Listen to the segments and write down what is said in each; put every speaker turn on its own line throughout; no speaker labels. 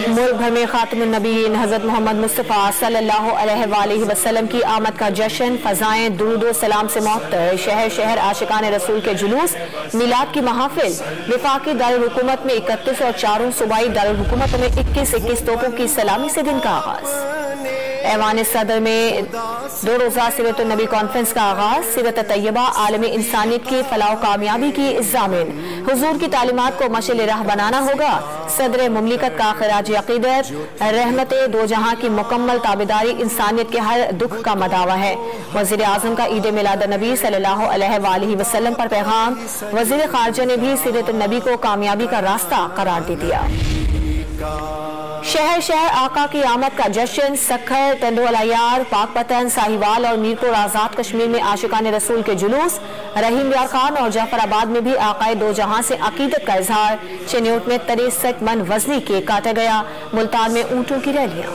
मुल्क भर में खातमुन नबीयीन हज़रत मोहम्मद मुस्तफ़ा सल्लल्लाहु अलैहि वसल्लम की आमद का जश्न, फ़ज़ाएं दुरूद व सलाम से मुअत्तर, शहर शहर आशिकान रसूल के जुलूस, मिलाद की महफिल, विफाकी दारुल हुकूमत में 31 और चारों सूबाई दारुल हुकूमतों में 21 तोपों की सलामी से दिन का आगाज। ऐवान सदर में 2 रोज़ा सीरत नबी कॉन्फ्रेंस का आगाज, सीरत तैयबा आलम इंसानियत की फलाह कामयाबी की ज़ामिन, हुजूर की तालीमात को मशाल राह बनाना होगा। सदर मुमलिकत का खिराज अक़ीदत, रहमत दो जहां की मुकम्मल ताबेदारी इंसानियत के हर दुख का मदावा है। वज़ीर आज़म का ईद मिलाद नबी सल्लल्लाहु अलैहि वसल्लम पर पैगाम, वज़ीर ख़ारजा ने भी सीरत नबी को कामयाबी का रास्ता करार दे दिया। शहर शहर आका की आमद का जश्न, सखर, तंडोलायार, पाकपतन, साहिवाल और मीरपुर आजाद कश्मीर में आशिकान रसूल के जुलूस, रहीम यार खान और जाफराबाद में भी आकाए दो जहां से अकीदत का इजहार, चिन्योट में 63 मन वजनी केक काटा गया, मुल्तान में ऊंटों की रैलियां।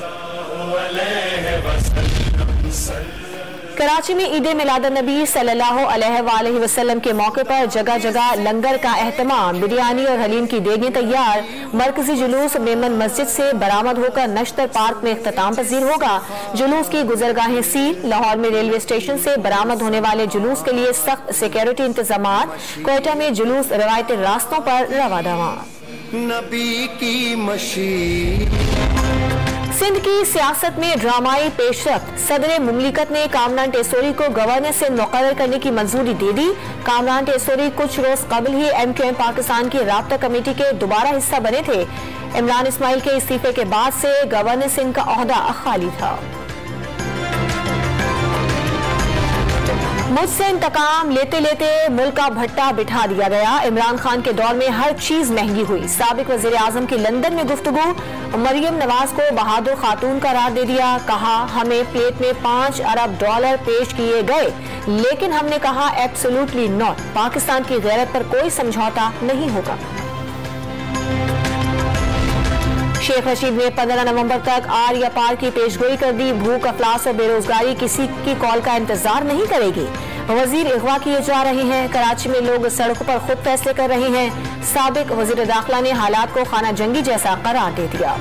कराची में ईद मिलाद नबी सल्लल्लाहु अलैहि वसल्लम के मौके पर जगह जगह लंगर का एहतमाम, बिरयानी और हलीम की देगें तैयार। मरकजी जुलूस मेमन मस्जिद से बरामद होकर नश्तर पार्क में इख्तिताम पजीर होगा। जुलूस की गुजरगाहें सील। लाहौर में रेलवे स्टेशन से बरामद होने वाले जुलूस के लिए सख्त सिक्योरिटी इंतजामात। क्वेटा में जुलूस रवायती रास्तों पर रवा दवा। नबी की मशीन। सिंध की सियासत में ड्रामाई पेशरफ्त, सदर मुमलिकत ने कामरान टेसोरी को गवर्नर से मुकर्रर करने की मंजूरी दे दी। कामरान टेसोरी कुछ रोज कबल ही MQM पाकिस्तान की राब्ता कमेटी के दोबारा हिस्सा बने थे। इमरान इस्माइल के इस्तीफे के बाद से गवर्नर सिंध का ओहदा खाली था। मुझसे इंतकाम लेते लेते मुल्क का भट्टा बिठा दिया गया। इमरान खान के दौर में हर चीज महंगी हुई। साबिक वजीर आजम की लंदन में गुफ्तगू, मरियम नवाज को बहादुर खातून करार दे दिया। कहा हमें प्लेट में $5 अरब पेश किए गए, लेकिन हमने कहा एब्सोल्युटली नॉट, पाकिस्तान की गैरत पर कोई समझौता नहीं होगा। शेख रशीद ने 15 नवंबर तक आर या पार की पेशगोई कर दी। भूख, अफलास और बेरोजगारी किसी की कॉल का इंतजार नहीं करेगी। वजीर अगवा किए जा रहे हैं। कराची में लोग सड़कों पर खुद फैसले कर रहे हैं। साबिक वजीर दाखिला ने हालात को खाना जंगी जैसा करार दे दिया।